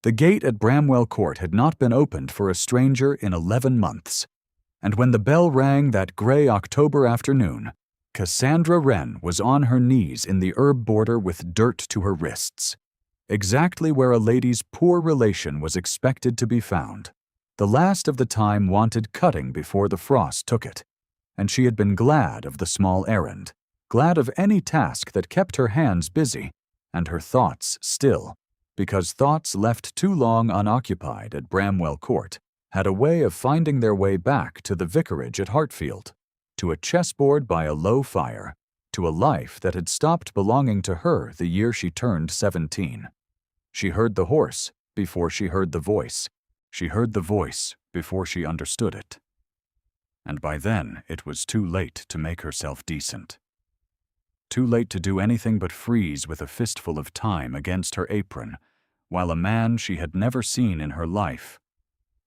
The gate at Bramwell Court had not been opened for a stranger in 11 months, and when the bell rang that gray October afternoon, Cassandra Wren was on her knees in the herb border with dirt to her wrists, exactly where a lady's poor relation was expected to be found. The last of the thyme wanted cutting before the frost took it, and she had been glad of the small errand, glad of any task that kept her hands busy and her thoughts still, because thoughts left too long unoccupied at Bramwell Court had a way of finding their way back to the vicarage at Hartfield, to a chessboard by a low fire, to a life that had stopped belonging to her the year she turned 17. She heard the horse before she heard the voice. She heard the voice before she understood it. And by then it was too late to make herself decent. Too late to do anything but freeze with a fistful of thyme against her apron, while a man she had never seen in her life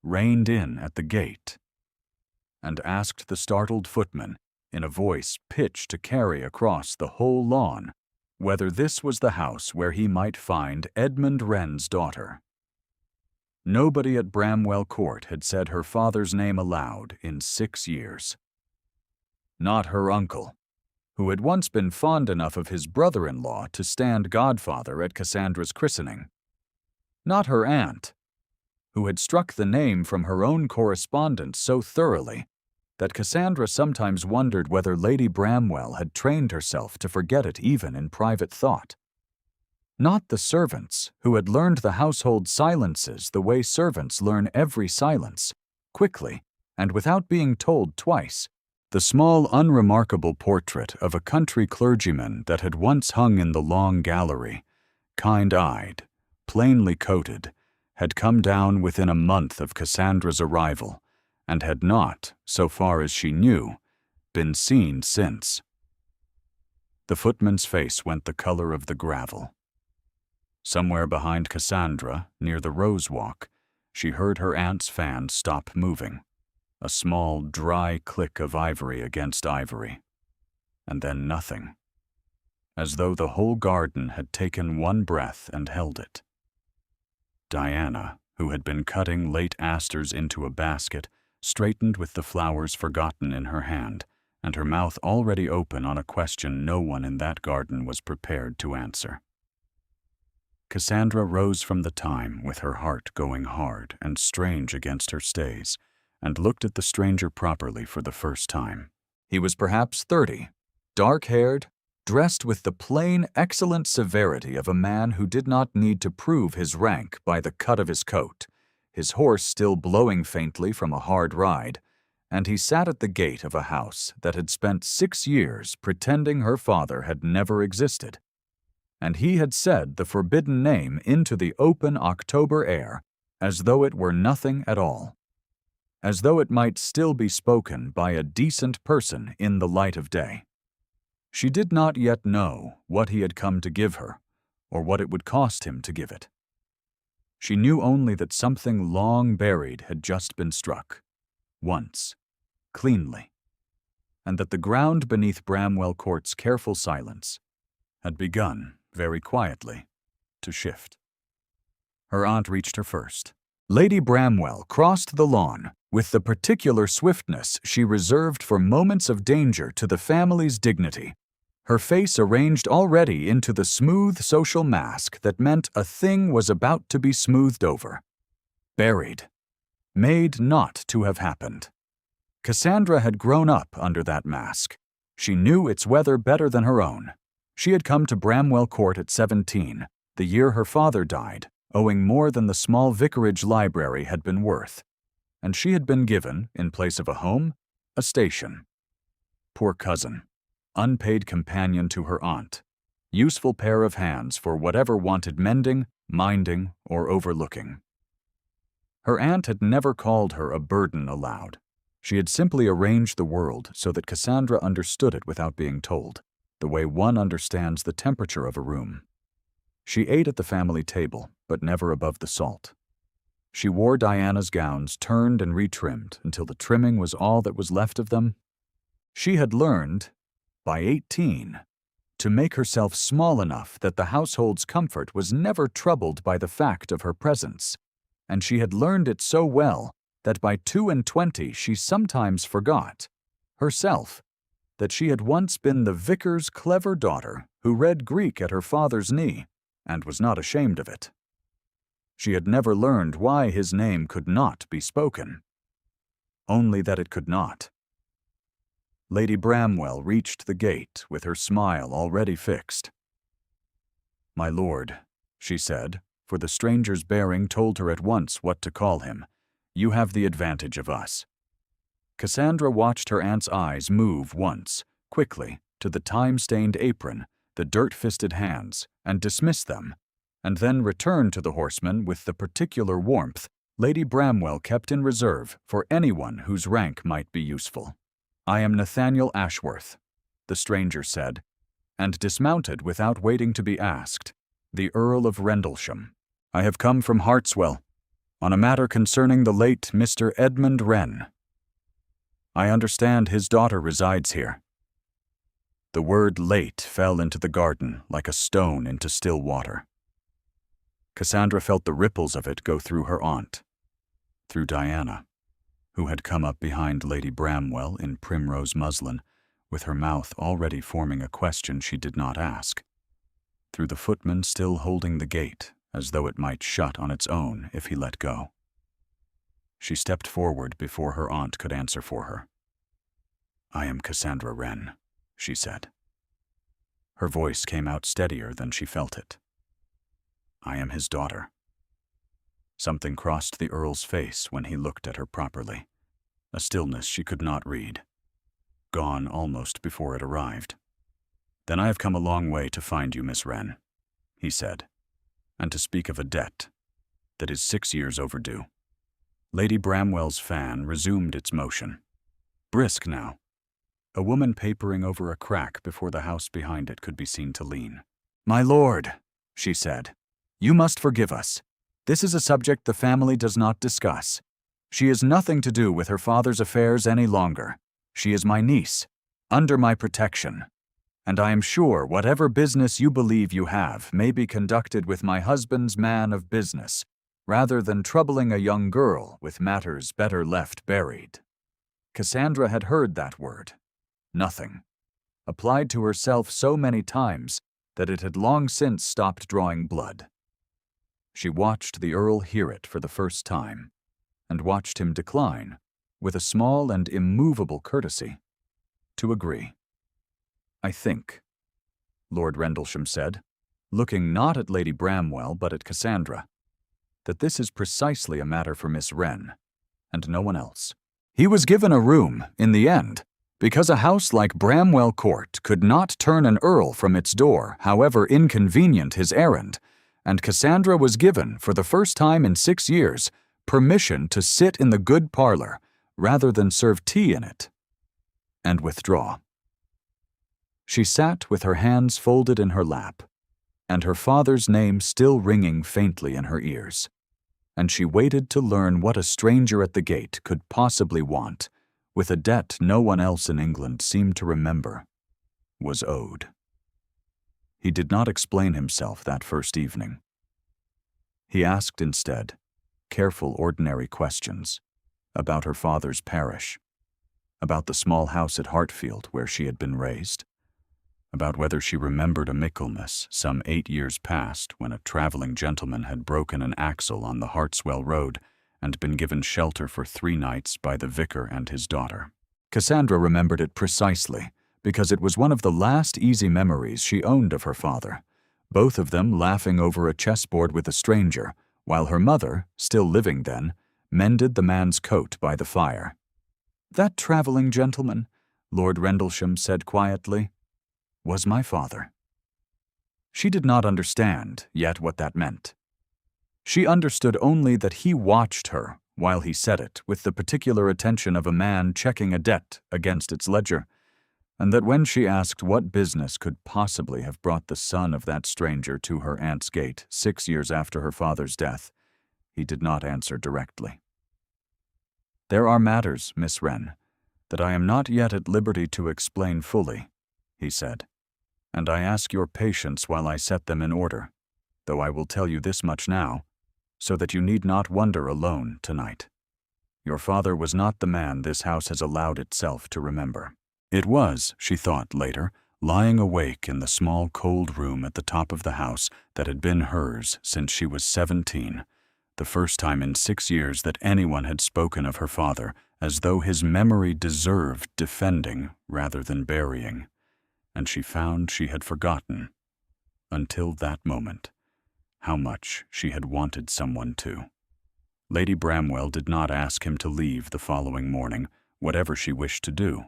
reined in at the gate and asked the startled footman, in a voice pitched to carry across the whole lawn, whether this was the house where he might find Edmund Wren's daughter. Nobody at Bramwell Court had said her father's name aloud in 6 years. Not her uncle, who had once been fond enough of his brother-in-law to stand godfather at Cassandra's christening. Not her aunt, who had struck the name from her own correspondence so thoroughly that Cassandra sometimes wondered whether Lady Bramwell had trained herself to forget it even in private thought. Not the servants, who had learned the household silences the way servants learn every silence, quickly and without being told twice. The small, unremarkable portrait of a country clergyman that had once hung in the long gallery, kind-eyed, plainly coated, had come down within a month of Cassandra's arrival, and had not, so far as she knew, been seen since. The footman's face went the color of the gravel. Somewhere behind Cassandra, near the rose walk, she heard her aunt's fan stop moving, a small, dry click of ivory against ivory, and then nothing, as though the whole garden had taken one breath and held it. Diana, who had been cutting late asters into a basket, straightened with the flowers forgotten in her hand, and her mouth already open on a question no one in that garden was prepared to answer. Cassandra rose from the thyme with her heart going hard and strange against her stays, and looked at the stranger properly for the first time. He was perhaps 30, dark-haired, dressed with the plain, excellent severity of a man who did not need to prove his rank by the cut of his coat, his horse still blowing faintly from a hard ride, and he sat at the gate of a house that had spent 6 years pretending her father had never existed, and he had said the forbidden name into the open October air as though it were nothing at all, as though it might still be spoken by a decent person in the light of day. She did not yet know what he had come to give her, or what it would cost him to give it. She knew only that something long buried had just been struck, once, cleanly, and that the ground beneath Bramwell Court's careful silence had begun, very quietly, to shift. Her aunt reached her first. Lady Bramwell crossed the lawn with the particular swiftness she reserved for moments of danger to the family's dignity, her face arranged already into the smooth social mask that meant a thing was about to be smoothed over. Buried. Made not to have happened. Cassandra had grown up under that mask. She knew its weather better than her own. She had come to Bramwell Court at 17, the year her father died, owing more than the small vicarage library had been worth, and she had been given, in place of a home, a station. Poor cousin, unpaid companion to her aunt, useful pair of hands for whatever wanted mending, minding, or overlooking. Her aunt had never called her a burden aloud. She had simply arranged the world so that Cassandra understood it without being told, the way one understands the temperature of a room. She ate at the family table, but never above the salt. She wore Diana's gowns turned and retrimmed until the trimming was all that was left of them. She had learned, by 18, to make herself small enough that the household's comfort was never troubled by the fact of her presence, and she had learned it so well that by 22 she sometimes forgot, herself, that she had once been the vicar's clever daughter who read Greek at her father's knee and was not ashamed of it. She had never learned why his name could not be spoken, only that it could not. Lady Bramwell reached the gate with her smile already fixed. "My lord," she said, for the stranger's bearing told her at once what to call him, "you have the advantage of us." Cassandra watched her aunt's eyes move once, quickly, to the time-stained apron, the dirt-fisted hands, and dismiss them, and then return to the horseman with the particular warmth Lady Bramwell kept in reserve for anyone whose rank might be useful. "I am Nathaniel Ashworth," the stranger said, and dismounted without waiting to be asked, "the Earl of Rendlesham. I have come from Hartswell, on a matter concerning the late Mr. Edmund Wren. I understand his daughter resides here." The word "late" fell into the garden like a stone into still water. Cassandra felt the ripples of it go through her aunt, through Diana, who had come up behind Lady Bramwell in primrose muslin, with her mouth already forming a question she did not ask, through the footman still holding the gate as though it might shut on its own if he let go. She stepped forward before her aunt could answer for her. "I am Cassandra Wren," she said. Her voice came out steadier than she felt it. "I am his daughter." Something crossed the Earl's face when he looked at her properly, a stillness she could not read, gone almost before it arrived. "Then I have come a long way to find you, Miss Wren," he said, "and to speak of a debt that is 6 years overdue." Lady Bramwell's fan resumed its motion, brisk now, a woman papering over a crack before the house behind it could be seen to lean. "My lord," she said, "you must forgive us. This is a subject the family does not discuss. She has nothing to do with her father's affairs any longer. She is my niece, under my protection, and I am sure whatever business you believe you have may be conducted with my husband's man of business, rather than troubling a young girl with matters better left buried." Cassandra had heard that word, nothing, applied to herself so many times that it had long since stopped drawing blood. She watched the Earl hear it for the first time, and watched him decline, with a small and immovable courtesy, to agree. "I think," Lord Rendlesham said, looking not at Lady Bramwell but at Cassandra, "that this is precisely a matter for Miss Wren, and no one else." He was given a room, in the end, because a house like Bramwell Court could not turn an earl from its door, however inconvenient his errand, and Cassandra was given, for the first time in 6 years, permission to sit in the good parlor, rather than serve tea in it, and withdraw. She sat with her hands folded in her lap, and her father's name still ringing faintly in her ears, and she waited to learn what a stranger at the gate could possibly want, with a debt no one else in England seemed to remember was owed. He did not explain himself that first evening. He asked instead careful ordinary questions about her father's parish, about the small house at Hartfield where she had been raised, about whether she remembered a Michaelmas some 8 years past when a traveling gentleman had broken an axle on the Hartswell road and been given shelter for 3 nights by the vicar and his daughter. Cassandra remembered it precisely, because it was one of the last easy memories she owned of her father, both of them laughing over a chessboard with a stranger, while her mother, still living then, mended the man's coat by the fire. "That traveling gentleman," Lord Rendlesham said quietly, "was my father." She did not understand yet what that meant. She understood only that he watched her while he said it with the particular attention of a man checking a debt against its ledger, and that when she asked what business could possibly have brought the son of that stranger to her aunt's gate 6 years after her father's death, he did not answer directly. "There are matters, Miss Wren, that I am not yet at liberty to explain fully," he said. and I ask your patience while I set them in order, though I will tell you this much now, so that you need not wonder alone tonight. Your father was not the man this house has allowed itself to remember. It was, she thought later, lying awake in the small cold room at the top of the house that had been hers since she was 17, the first time in 6 years that anyone had spoken of her father as though his memory deserved defending rather than burying, and she found she had forgotten, until that moment, how much she had wanted someone to. Lady Bramwell did not ask him to leave the following morning, whatever she wished to do,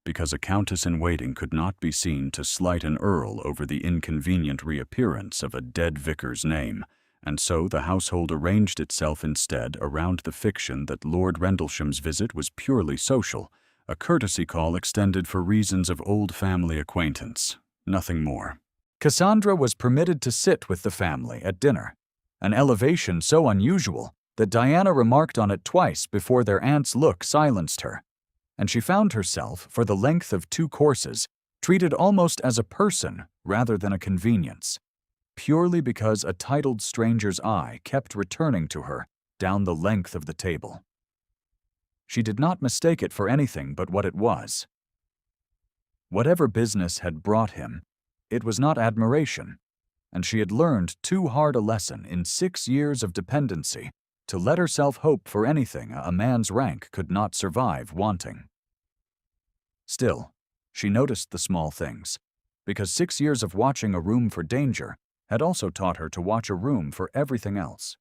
because a countess-in-waiting could not be seen to slight an earl over the inconvenient reappearance of a dead vicar's name, and so the household arranged itself instead around the fiction that Lord Rendlesham's visit was purely social, a courtesy call extended for reasons of old family acquaintance, nothing more. Cassandra was permitted to sit with the family at dinner, an elevation so unusual that Diana remarked on it twice before their aunt's look silenced her, and she found herself, for the length of 2 courses, treated almost as a person rather than a convenience, purely because a titled stranger's eye kept returning to her down the length of the table. She did not mistake it for anything but what it was. Whatever business had brought him, it was not admiration, and she had learned too hard a lesson in 6 years of dependency to let herself hope for anything a man's rank could not survive wanting. Still, she noticed the small things, because 6 years of watching a room for danger had also taught her to watch a room for everything else.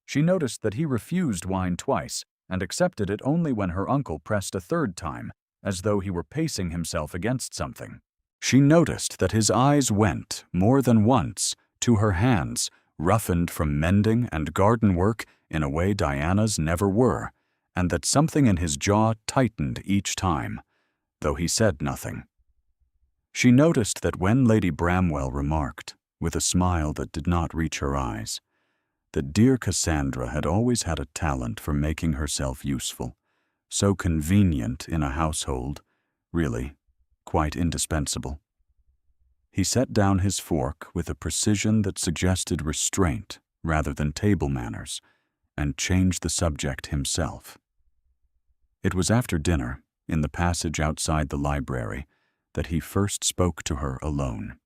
She noticed that he refused wine twice and accepted it only when her uncle pressed a 3rd time, as though he were pacing himself against something. She noticed that his eyes went, more than once, to her hands, roughened from mending and garden work in a way Diana's never were, and that something in his jaw tightened each time, though he said nothing. She noticed that when Lady Bramwell remarked, with a smile that did not reach her eyes, that dear Cassandra had always had a talent for making herself useful, so convenient in a household, really quite indispensable. He set down his fork with a precision that suggested restraint rather than table manners, and changed the subject himself. It was after dinner, in the passage outside the library, that he first spoke to her alone.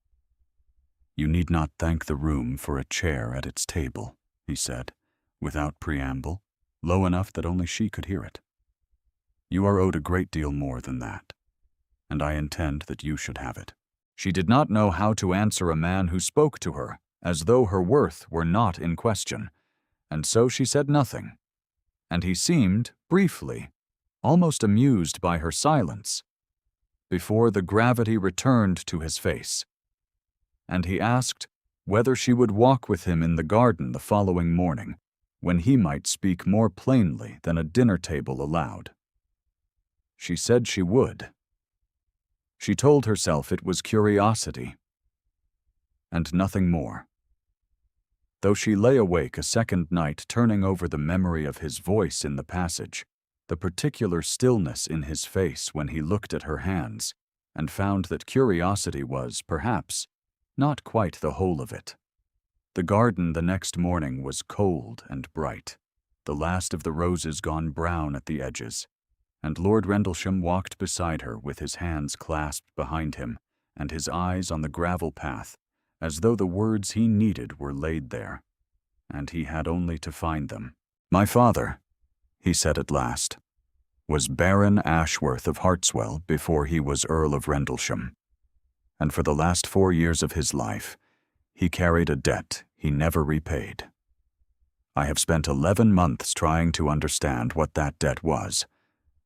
"You need not thank the room for a chair at its table," he said, without preamble, low enough that only she could hear it. "You are owed a great deal more than that, and I intend that you should have it." She did not know how to answer a man who spoke to her as though her worth were not in question, and so she said nothing, and he seemed, briefly, almost amused by her silence, before the gravity returned to his face, and he asked whether she would walk with him in the garden the following morning, when he might speak more plainly than a dinner table allowed. She said she would. She told herself it was curiosity, and nothing more. Though she lay awake a second night turning over the memory of his voice in the passage, the particular stillness in his face when he looked at her hands, and found that curiosity was, perhaps, not quite the whole of it. The garden the next morning was cold and bright, the last of the roses gone brown at the edges, and Lord Rendlesham walked beside her with his hands clasped behind him and his eyes on the gravel path, as though the words he needed were laid there, and he had only to find them. "My father," he said at last, "was Baron Ashworth of Hartswell before he was Earl of Rendlesham, and for the last 4 years of his life he carried a debt he never repaid. I have spent 11 months trying to understand what that debt was,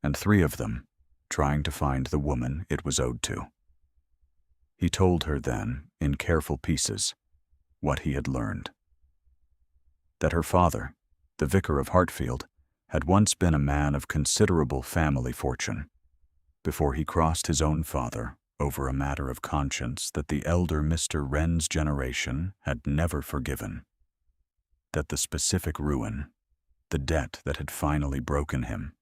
and 3 of them trying to find the woman it was owed to." He told her then, in careful pieces, what he had learned. That her father, the vicar of Hartfield, had once been a man of considerable family fortune, before he crossed his own father over a matter of conscience that the elder Mr. Wren's generation had never forgiven. That the specific ruin, the debt that had finally broken him,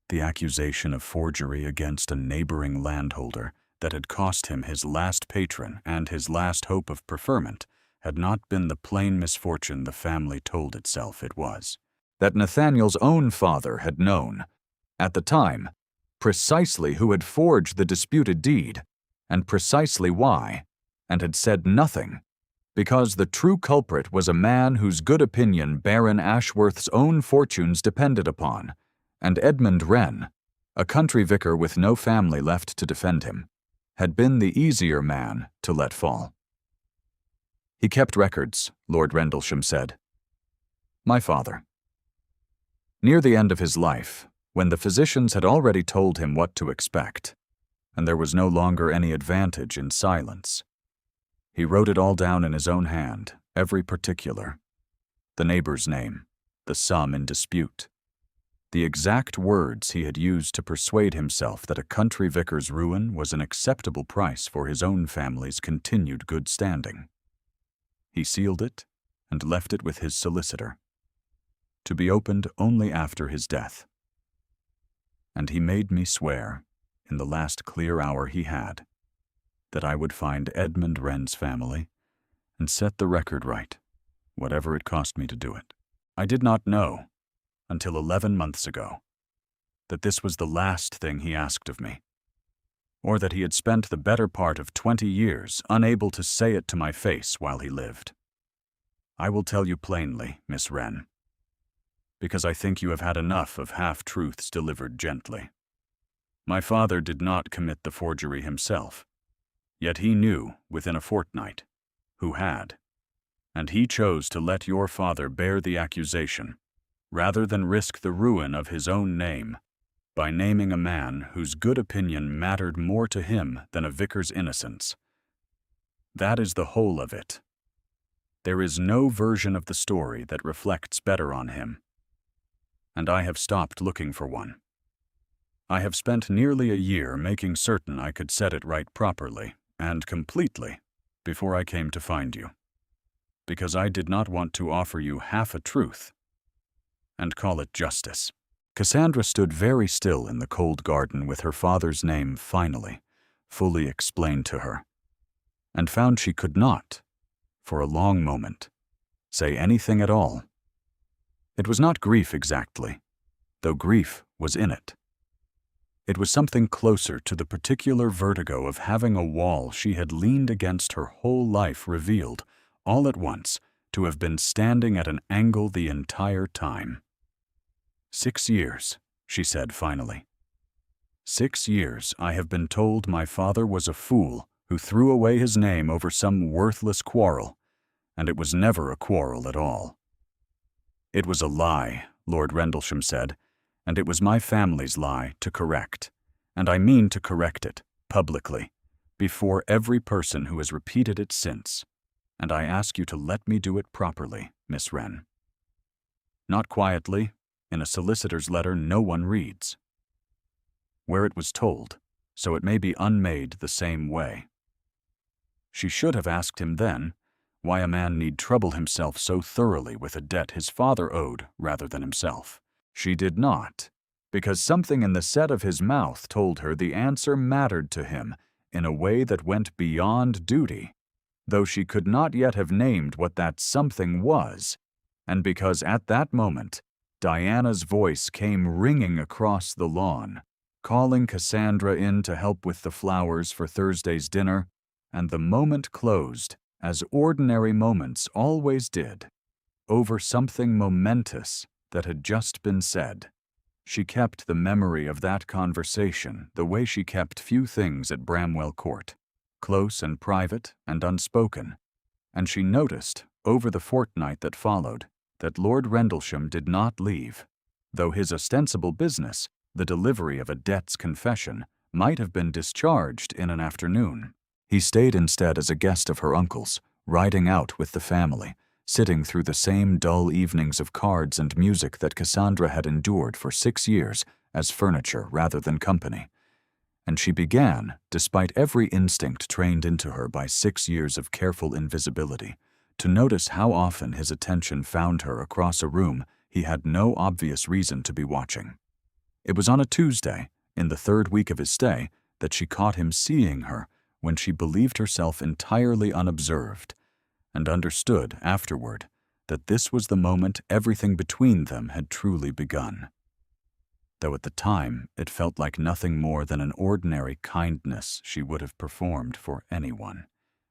the accusation of forgery against a neighboring landholder that had cost him his last patron and his last hope of preferment had not been the plain misfortune the family told itself it was. That Nathaniel's own father had known, at the time, precisely who had forged the disputed deed, and precisely why, and had said nothing, because the true culprit was a man whose good opinion Baron Ashworth's own fortunes depended upon, and Edmund Wren, a country vicar with no family left to defend him, had been the easier man to let fall. He kept records, Lord Rendlesham said. My father. Near the end of his life, when the physicians had already told him what to expect, and there was no longer any advantage in silence, he wrote it all down in his own hand, every particular. The neighbor's name, the sum in dispute, the exact words he had used to persuade himself that a country vicar's ruin was an acceptable price for his own family's continued good standing. He sealed it and left it with his solicitor, to be opened only after his death. And he made me swear, in the last clear hour he had, that I would find Edmund Wren's family and set the record right, whatever it cost me to do it. I did not know, until 11 months ago, that this was the last thing he asked of me, or that he had spent the better part of 20 years unable to say it to my face while he lived. I will tell you plainly, Miss Wren, because I think you have had enough of half-truths delivered gently. My father did not commit the forgery himself, yet he knew, within a fortnight, who had, and he chose to let your father bear the accusation, rather than risk the ruin of his own name by naming a man whose good opinion mattered more to him than a vicar's innocence. That is the whole of it. There is no version of the story that reflects better on him, and I have stopped looking for one. I have spent nearly a year making certain I could set it right properly and completely before I came to find you, because I did not want to offer you half a truth and call it justice. Cassandra stood very still in the cold garden with her father's name finally, fully explained to her, and found she could not, for a long moment, say anything at all. It was not grief exactly, though grief was in it. It was something closer to the particular vertigo of having a wall she had leaned against her whole life revealed, all at once, to have been standing at an angle the entire time. 6 years, she said finally. 6 years I have been told my father was a fool who threw away his name over some worthless quarrel, and it was never a quarrel at all. It was a lie, Lord Rendlesham said, and it was my family's lie to correct, and I mean to correct it, publicly, before every person who has repeated it since, and I ask you to let me do it properly, Miss Wren. Not quietly, in a solicitor's letter no one reads, where it was told, so it may be unmade the same way. She should have asked him then why a man need trouble himself so thoroughly with a debt his father owed rather than himself. She did not, because something in the set of his mouth told her the answer mattered to him in a way that went beyond duty, though she could not yet have named what that something was, and because at that moment Diana's voice came ringing across the lawn, calling Cassandra in to help with the flowers for Thursday's dinner, and the moment closed, as ordinary moments always did, over something momentous that had just been said. She kept the memory of that conversation the way she kept few things at Bramwell Court, close and private and unspoken, and she noticed, over the fortnight that followed, that Lord Rendlesham did not leave, though his ostensible business, the delivery of a debt's confession, might have been discharged in an afternoon. He stayed instead as a guest of her uncle's, riding out with the family, sitting through the same dull evenings of cards and music that Cassandra had endured for 6 years as furniture rather than company. And she began, despite every instinct trained into her by 6 years of careful invisibility, to notice how often his attention found her across a room he had no obvious reason to be watching. It was on a Tuesday, in the 3rd week of his stay, that she caught him seeing her when she believed herself entirely unobserved, and understood afterward that this was the moment everything between them had truly begun. Though at the time it felt like nothing more than an ordinary kindness she would have performed for anyone.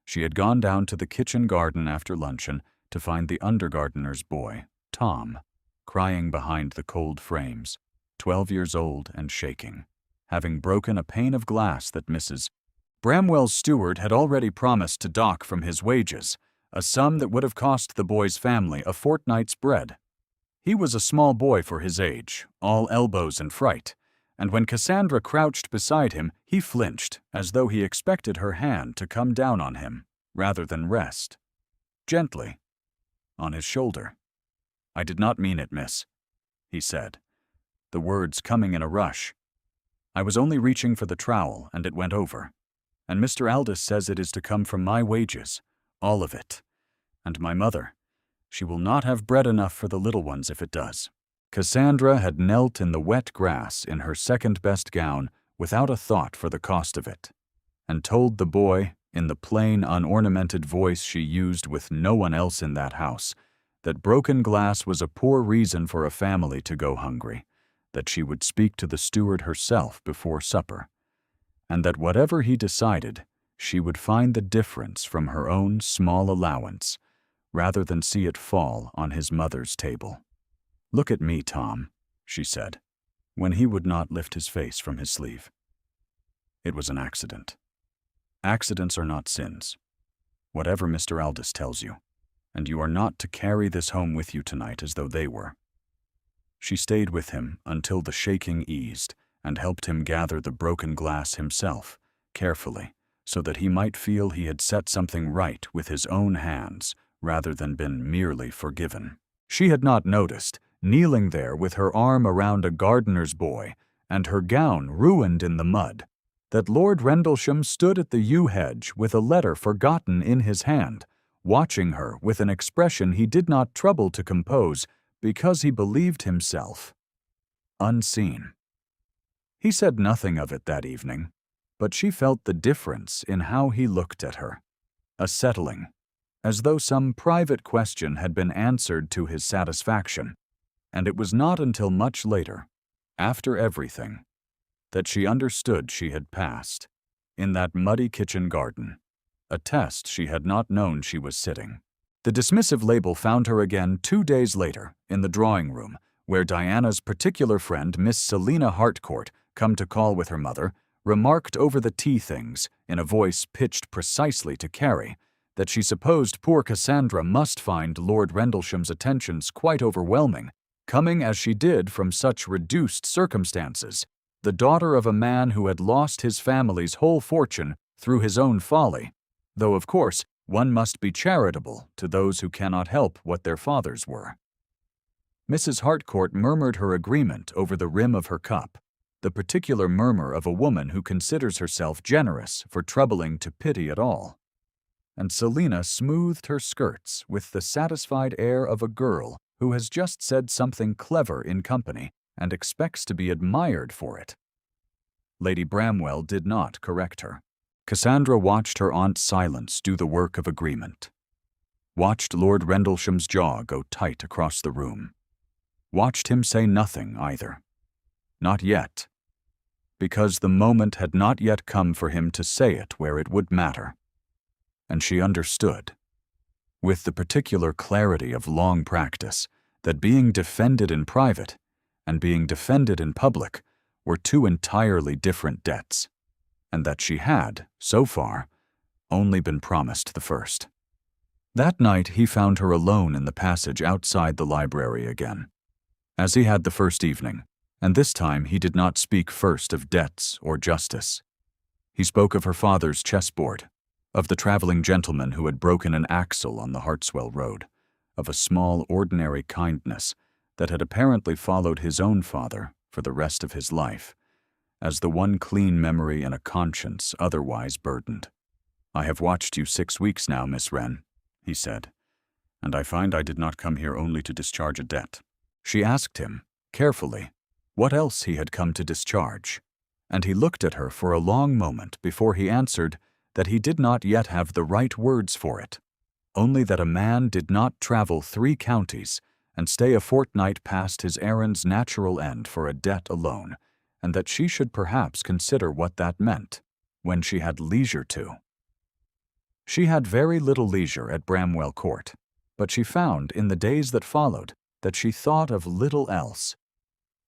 She had gone down to the kitchen garden after luncheon to find the undergardener's boy, Tom, crying behind the cold frames, 12 years old and shaking, having broken a pane of glass that Mrs. Bramwell's steward had already promised to dock from his wages, a sum that would have cost the boy's family a fortnight's bread. He was a small boy for his age, all elbows and fright, and when Cassandra crouched beside him, he flinched as though he expected her hand to come down on him, rather than rest, gently, on his shoulder. "I did not mean it, miss," he said, the words coming in a rush. "I was only reaching for the trowel, and it went over. And Mr. Aldous says it is to come from my wages, all of it. And my mother, she will not have bread enough for the little ones if it does." Cassandra had knelt in the wet grass in her second-best gown without a thought for the cost of it, and told the boy, in the plain, unornamented voice she used with no one else in that house, that broken glass was a poor reason for a family to go hungry, that she would speak to the steward herself before supper, and that whatever he decided, she would find the difference from her own small allowance, rather than see it fall on his mother's table. "Look at me, Tom," she said, when he would not lift his face from his sleeve. "It was an accident. Accidents are not sins, whatever Mr. Aldous tells you, and you are not to carry this home with you tonight as though they were." She stayed with him until the shaking eased and helped him gather the broken glass himself, carefully, so that he might feel he had set something right with his own hands rather than been merely forgiven. She had not noticed, kneeling there with her arm around a gardener's boy and her gown ruined in the mud, that Lord Rendlesham stood at the yew hedge with a letter forgotten in his hand, watching her with an expression he did not trouble to compose because he believed himself unseen. He said nothing of it that evening, but she felt the difference in how he looked at her, a settling, as though some private question had been answered to his satisfaction, and it was not until much later, after everything, that she understood she had passed, in that muddy kitchen garden, a test she had not known she was sitting. The dismissive label found her again 2 days later in the drawing room, where Diana's particular friend, Miss Selina Hartcourt, come to call with her mother, remarked over the tea things, in a voice pitched precisely to Carrie, that she supposed poor Cassandra must find Lord Rendlesham's attentions quite overwhelming, coming as she did from such reduced circumstances, the daughter of a man who had lost his family's whole fortune through his own folly, though of course one must be charitable to those who cannot help what their fathers were. Mrs. Hartcourt murmured her agreement over the rim of her cup, the particular murmur of a woman who considers herself generous for troubling to pity at all. And Selina smoothed her skirts with the satisfied air of a girl who has just said something clever in company and expects to be admired for it. Lady Bramwell did not correct her. Cassandra watched her aunt's silence do the work of agreement, watched Lord Rendlesham's jaw go tight across the room, watched him say nothing either. Not yet, because the moment had not yet come for him to say it where it would matter. And she understood, with the particular clarity of long practice, that being defended in private and being defended in public were two entirely different debts, and that she had, so far, only been promised the first. That night he found her alone in the passage outside the library again, as he had the first evening, and this time he did not speak first of debts or justice. He spoke of her father's chessboard, of the traveling gentleman who had broken an axle on the Hartswell Road, of a small, ordinary kindness that had apparently followed his own father for the rest of his life, as the one clean memory in a conscience otherwise burdened. "I have watched you 6 weeks now, Miss Wren," he said, "and I find I did not come here only to discharge a debt." She asked him, carefully, what else he had come to discharge, and he looked at her for a long moment before he answered that he did not yet have the right words for it, only that a man did not travel 3 counties and stay a fortnight past his errand's natural end for a debt alone, and that she should perhaps consider what that meant, when she had leisure to. She had very little leisure at Bramwell Court, but she found in the days that followed that she thought of little else.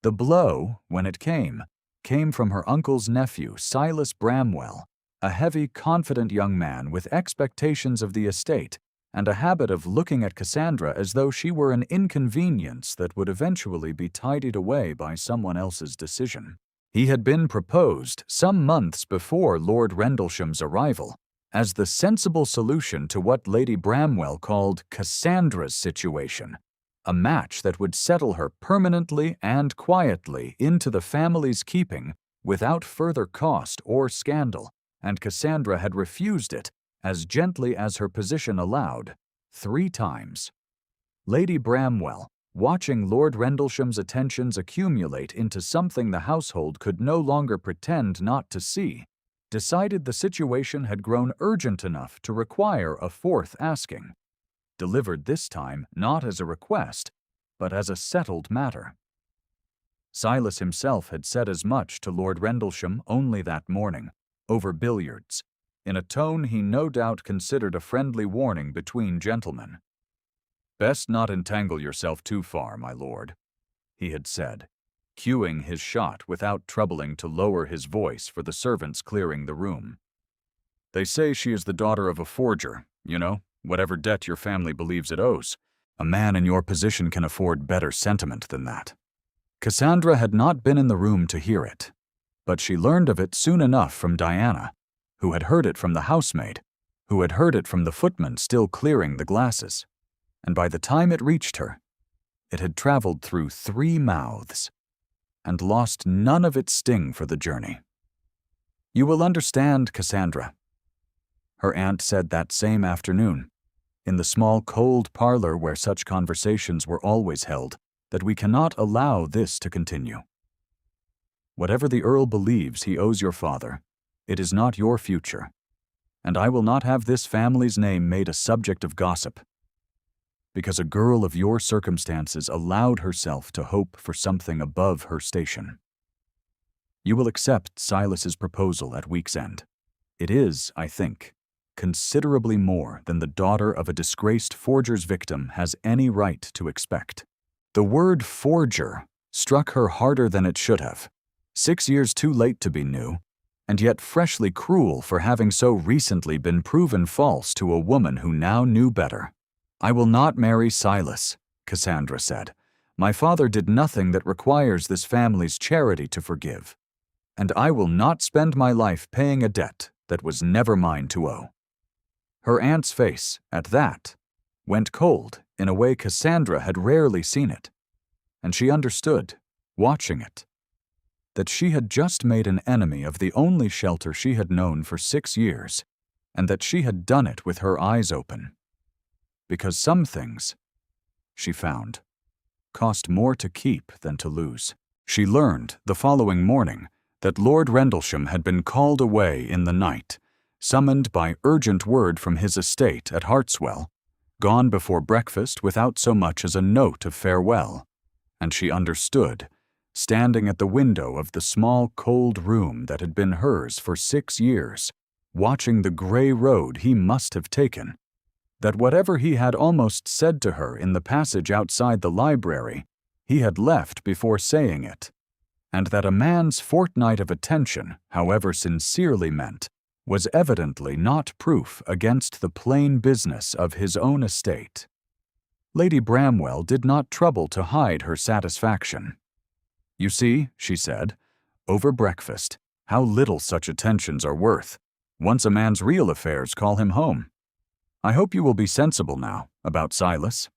The blow, when it came from her uncle's nephew, Silas Bramwell, a heavy, confident young man with expectations of the estate and a habit of looking at Cassandra as though she were an inconvenience that would eventually be tidied away by someone else's decision. He had been proposed some months before Lord Rendlesham's arrival as the sensible solution to what Lady Bramwell called Cassandra's situation, a match that would settle her permanently and quietly into the family's keeping without further cost or scandal, and Cassandra had refused it as gently as her position allowed, 3 times. Lady Bramwell, watching Lord Rendlesham's attentions accumulate into something the household could no longer pretend not to see, decided the situation had grown urgent enough to require a 4th asking, delivered this time not as a request, but as a settled matter. Silas himself had said as much to Lord Rendlesham only that morning, over billiards, in a tone he no doubt considered a friendly warning between gentlemen. "Best not entangle yourself too far, my lord," he had said, cueing his shot without troubling to lower his voice for the servants clearing the room. "They say she is the daughter of a forger, you know, whatever debt your family believes it owes. A man in your position can afford better sentiment than that." Cassandra had not been in the room to hear it, but she learned of it soon enough from Diana, who had heard it from the housemaid, who had heard it from the footman still clearing the glasses, and by the time it reached her, it had traveled through 3 mouths, and lost none of its sting for the journey. "You will understand, Cassandra," her aunt said that same afternoon, in the small cold parlor where such conversations were always held, "that we cannot allow this to continue. Whatever the Earl believes he owes your father, it is not your future, and I will not have this family's name made a subject of gossip, because a girl of your circumstances allowed herself to hope for something above her station. You will accept Silas's proposal at week's end. It is, I think, considerably more than the daughter of a disgraced forger's victim has any right to expect." The word forger struck her harder than it should have. 6 years too late to be new, and yet freshly cruel for having so recently been proven false to a woman who now knew better. "I will not marry Silas," Cassandra said. "My father did nothing that requires this family's charity to forgive, and I will not spend my life paying a debt that was never mine to owe." Her aunt's face, at that, went cold in a way Cassandra had rarely seen it, and she understood, watching it, that she had just made an enemy of the only shelter she had known for 6 years, and that she had done it with her eyes open. Because some things, she found, cost more to keep than to lose. She learned the following morning that Lord Rendlesham had been called away in the night, summoned by urgent word from his estate at Hartswell, gone before breakfast without so much as a note of farewell, and she understood, standing at the window of the small cold room that had been hers for 6 years, watching the gray road he must have taken, that whatever he had almost said to her in the passage outside the library, he had left before saying it, and that a man's fortnight of attention, however sincerely meant, was evidently not proof against the plain business of his own estate. Lady Bramwell did not trouble to hide her satisfaction. "You see," she said, over breakfast, "how little such attentions are worth. Once a man's real affairs call him home. I hope you will be sensible now about Silas."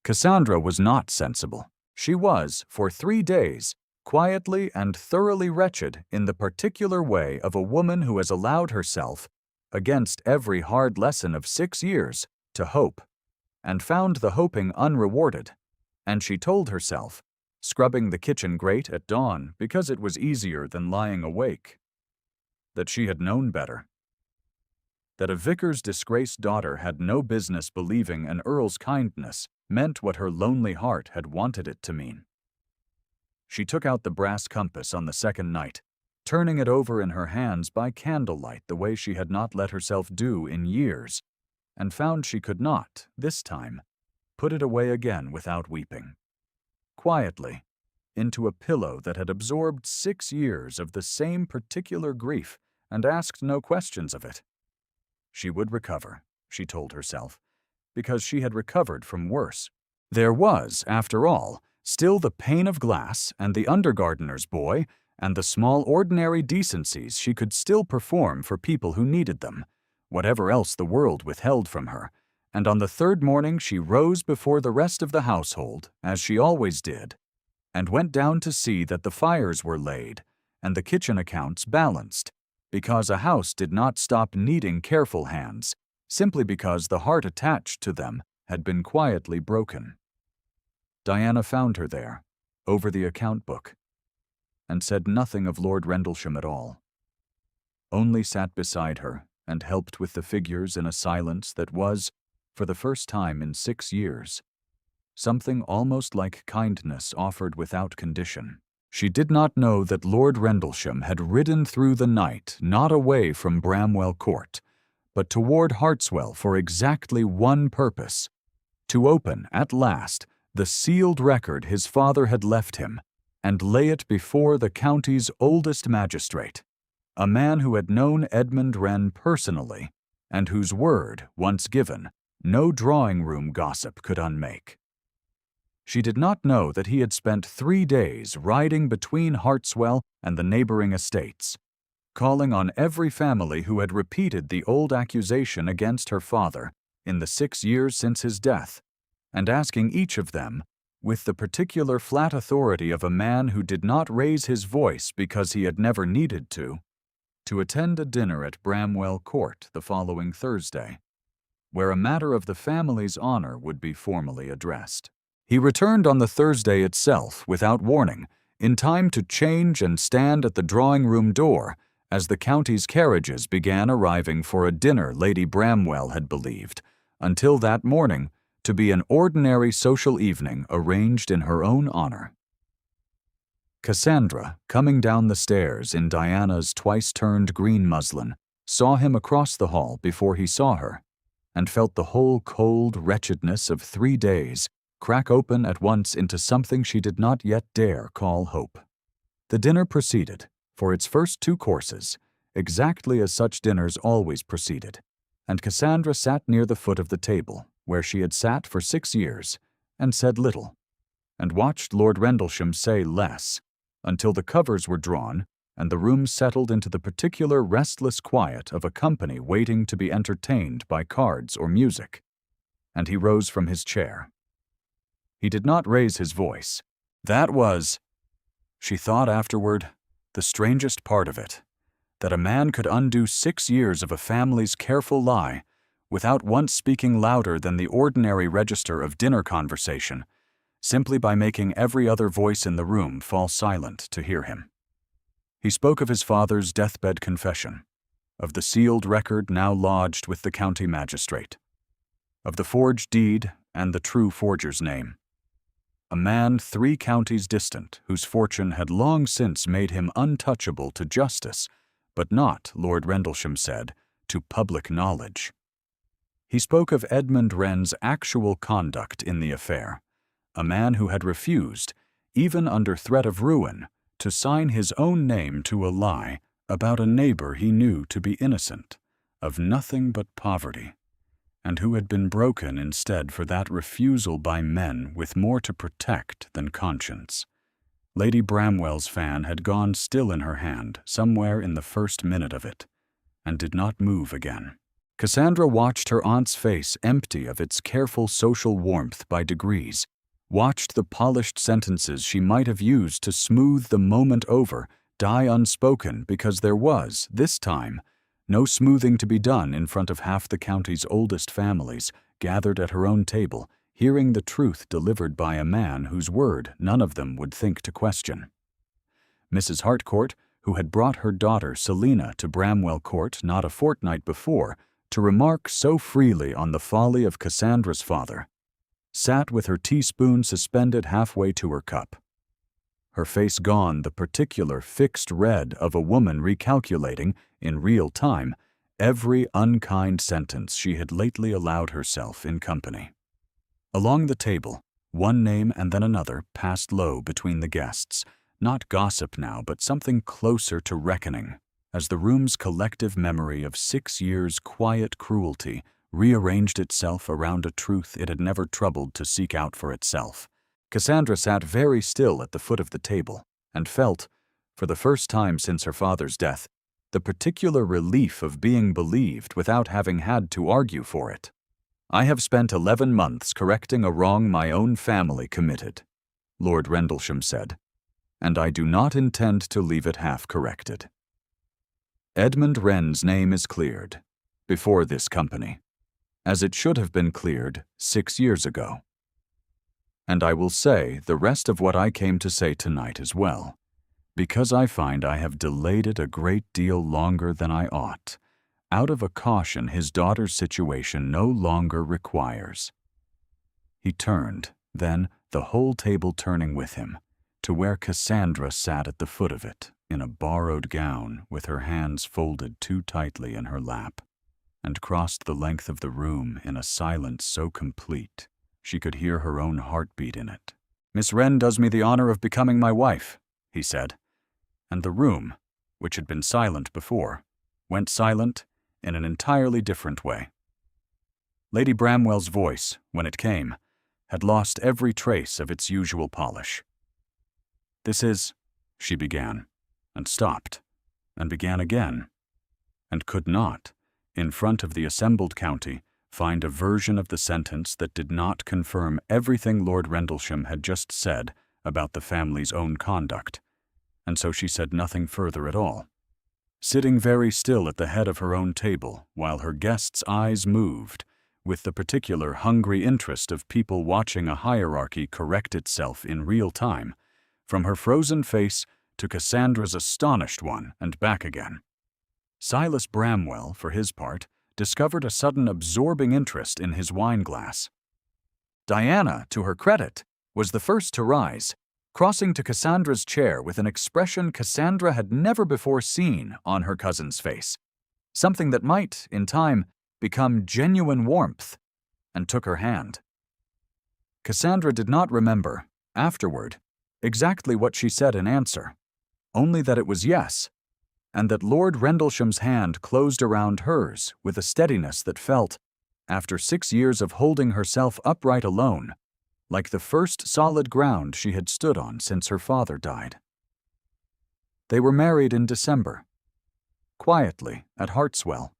Cassandra was not sensible. She was, for 3 days, quietly and thoroughly wretched in the particular way of a woman who has allowed herself, against every hard lesson of 6 years, to hope, and found the hoping unrewarded, and she told herself, scrubbing the kitchen grate at dawn because it was easier than lying awake. That she had known better. That a vicar's disgraced daughter had no business believing an earl's kindness meant what her lonely heart had wanted it to mean. She took out the brass compass on the second night, turning it over in her hands by candlelight the way she had not let herself do in years, and found she could not, this time, put it away again without weeping. Quietly, into a pillow that had absorbed 6 years of the same particular grief and asked no questions of it. She would recover, she told herself, because she had recovered from worse. There was, after all, still the pane of glass and the undergardener's boy and the small ordinary decencies she could still perform for people who needed them, whatever else the world withheld from her, and on the third morning she rose before the rest of the household, as she always did, and went down to see that the fires were laid and the kitchen accounts balanced, because a house did not stop needing careful hands, simply because the heart attached to them had been quietly broken. Diana found her there, over the account book, and said nothing of Lord Rendlesham at all. Only sat beside her and helped with the figures in a silence that was, for the first time in 6 years, something almost like kindness offered without condition. She did not know that Lord Rendlesham had ridden through the night not away from Bramwell Court, but toward Hartswell for exactly one purpose: to open, at last, the sealed record his father had left him, and lay it before the county's oldest magistrate, a man who had known Edmund Wren personally, and whose word, once given, no drawing-room gossip could unmake. She did not know that he had spent 3 days riding between Hartswell and the neighboring estates, calling on every family who had repeated the old accusation against her father in the 6 years since his death, and asking each of them, with the particular flat authority of a man who did not raise his voice because he had never needed to attend a dinner at Bramwell Court the following Thursday, where a matter of the family's honor would be formally addressed. He returned on the Thursday itself without warning, in time to change and stand at the drawing-room door as the county's carriages began arriving for a dinner Lady Bramwell had believed, until that morning, to be an ordinary social evening arranged in her own honor. Cassandra, coming down the stairs in Diana's twice-turned green muslin, saw him across the hall before he saw her, and felt the whole cold wretchedness of 3 days crack open at once into something she did not yet dare call hope. The dinner proceeded, for its first 2 courses, exactly as such dinners always proceeded, and Cassandra sat near the foot of the table, where she had sat for 6 years, and said little, and watched Lord Rendlesham say less, until the covers were drawn and the room settled into the particular restless quiet of a company waiting to be entertained by cards or music, and he rose from his chair. He did not raise his voice. That was, she thought afterward, the strangest part of it, that a man could undo 6 years of a family's careful lie without once speaking louder than the ordinary register of dinner conversation, simply by making every other voice in the room fall silent to hear him. He spoke of his father's deathbed confession, of the sealed record now lodged with the county magistrate, of the forged deed and the true forger's name. A man 3 counties distant, whose fortune had long since made him untouchable to justice, but not, Lord Rendlesham said, to public knowledge. He spoke of Edmund Wren's actual conduct in the affair, a man who had refused, even under threat of ruin, to sign his own name to a lie about a neighbor he knew to be innocent, of nothing but poverty, and who had been broken instead for that refusal by men with more to protect than conscience. Lady Bramwell's fan had gone still in her hand somewhere in the first minute of it, and did not move again. Cassandra watched her aunt's face empty of its careful social warmth by degrees, watched the polished sentences she might have used to smooth the moment over die unspoken because there was, this time, no smoothing to be done in front of half the county's oldest families gathered at her own table, hearing the truth delivered by a man whose word none of them would think to question. Mrs. Harcourt, who had brought her daughter Selina to Bramwell Court not a fortnight before to remark so freely on the folly of Cassandra's father, sat with her teaspoon suspended halfway to her cup, her face gone the particular fixed red of a woman recalculating, in real time, every unkind sentence she had lately allowed herself in company. Along the table, one name and then another passed low between the guests, not gossip now, but something closer to reckoning, as the room's collective memory of 6 years' quiet cruelty rearranged itself around a truth it had never troubled to seek out for itself. Cassandra sat very still at the foot of the table and felt, for the first time since her father's death, the particular relief of being believed without having had to argue for it. "I have spent 11 months correcting a wrong my own family committed," Lord Rendlesham said, "and I do not intend to leave it half corrected. Edmund Wren's name is cleared, before this company, as it should have been cleared 6 years ago. And I will say the rest of what I came to say tonight as well, because I find I have delayed it a great deal longer than I ought, out of a caution his daughter's situation no longer requires." He turned, then, the whole table turning with him, to where Cassandra sat at the foot of it, in a borrowed gown, with her hands folded too tightly in her lap, and crossed the length of the room in a silence so complete she could hear her own heartbeat in it. "Miss Wren does me the honor of becoming my wife," he said, and the room, which had been silent before, went silent in an entirely different way. Lady Bramwell's voice, when it came, had lost every trace of its usual polish. "This is," she began, and stopped, and began again, and could not, in front of the assembled county, find a version of the sentence that did not confirm everything Lord Rendlesham had just said about the family's own conduct, and so she said nothing further at all, sitting very still at the head of her own table while her guests' eyes moved, with the particular hungry interest of people watching a hierarchy correct itself in real time, from her frozen face to Cassandra's astonished one and back again. Silas Bramwell, for his part, discovered a sudden absorbing interest in his wine-glass. Diana, to her credit, was the first to rise, crossing to Cassandra's chair with an expression Cassandra had never before seen on her cousin's face, something that might, in time, become genuine warmth, and took her hand. Cassandra did not remember, afterward, exactly what she said in answer, only that it was yes, and that Lord Rendlesham's hand closed around hers with a steadiness that felt, after 6 years of holding herself upright alone, like the first solid ground she had stood on since her father died. They were married in December, quietly at Hartswell,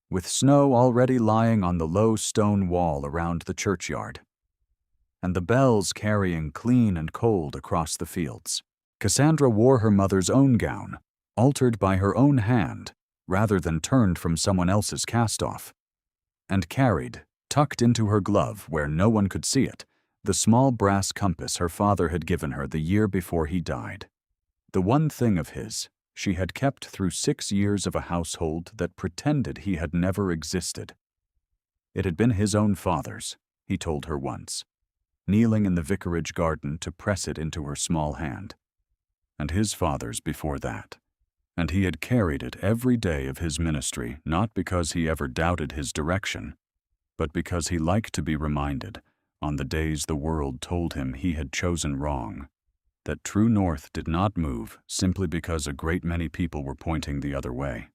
with snow already lying on the low stone wall around the churchyard, and the bells carrying clean and cold across the fields. Cassandra wore her mother's own gown, altered by her own hand rather than turned from someone else's cast-off, and carried, tucked into her glove where no one could see it, the small brass compass her father had given her the year before he died. The one thing of his she had kept through 6 years of a household that pretended he had never existed. It had been his own father's, he told her once, kneeling in the vicarage garden to press it into her small hand, and his father's before that. And he had carried it every day of his ministry, not because he ever doubted his direction, but because he liked to be reminded, on the days the world told him he had chosen wrong, that true north did not move simply because a great many people were pointing the other way.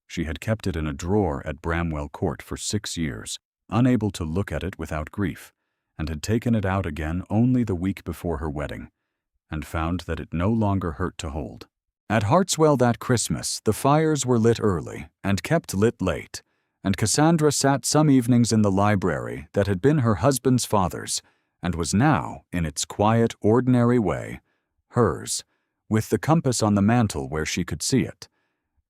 She had kept it in a drawer at Bramwell Court for 6 years, unable to look at it without grief, and had taken it out again only the week before her wedding, and found that it no longer hurt to hold. At Hartswell that Christmas, the fires were lit early and kept lit late, and Cassandra sat some evenings in the library that had been her husband's father's, and was now, in its quiet, ordinary way, hers, with the compass on the mantel where she could see it,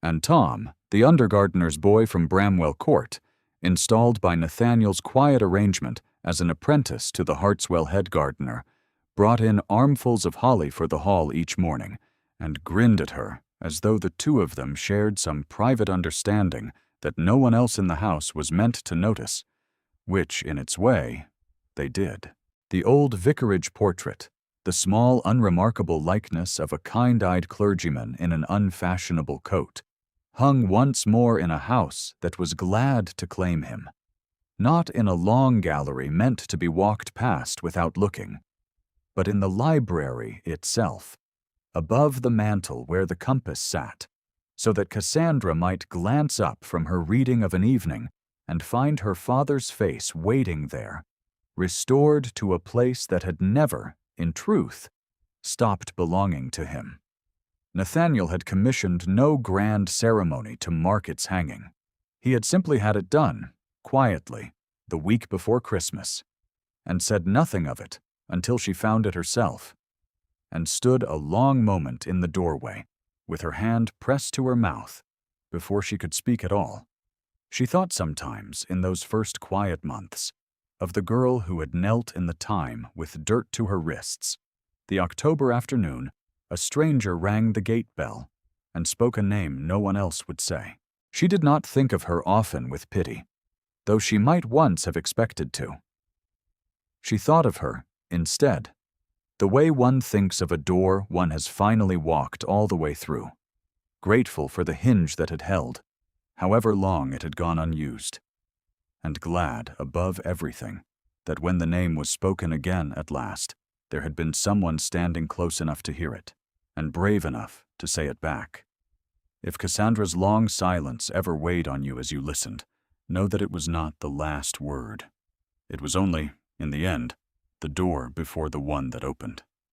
and Tom, the undergardener's boy from Bramwell Court, installed by Nathaniel's quiet arrangement as an apprentice to the Hartswell head gardener, brought in armfuls of holly for the hall each morning, and grinned at her as though the two of them shared some private understanding that no one else in the house was meant to notice, which, in its way, they did. The old vicarage portrait, the small, unremarkable likeness of a kind-eyed clergyman in an unfashionable coat, hung once more in a house that was glad to claim him, not in a long gallery meant to be walked past without looking, but in the library itself, above the mantel where the compass sat, so that Cassandra might glance up from her reading of an evening and find her father's face waiting there, restored to a place that had never, in truth, stopped belonging to him. Nathaniel had commissioned no grand ceremony to mark its hanging. He had simply had it done, quietly, the week before Christmas, and said nothing of it until she found it herself, and stood a long moment in the doorway, with her hand pressed to her mouth, before she could speak at all. She thought sometimes, in those first quiet months, of the girl who had knelt in the thyme with dirt to her wrists. The October afternoon, a stranger rang the gate bell, and spoke a name no one else would say. She did not think of her often with pity, though she might once have expected to. She thought of her, instead, the way one thinks of a door one has finally walked all the way through, grateful for the hinge that had held, however long it had gone unused, and glad, above everything, that when the name was spoken again at last, there had been someone standing close enough to hear it, and brave enough to say it back. If Cassandra's long silence ever weighed on you as you listened, know that it was not the last word. It was only, in the end, the door before the one that opened.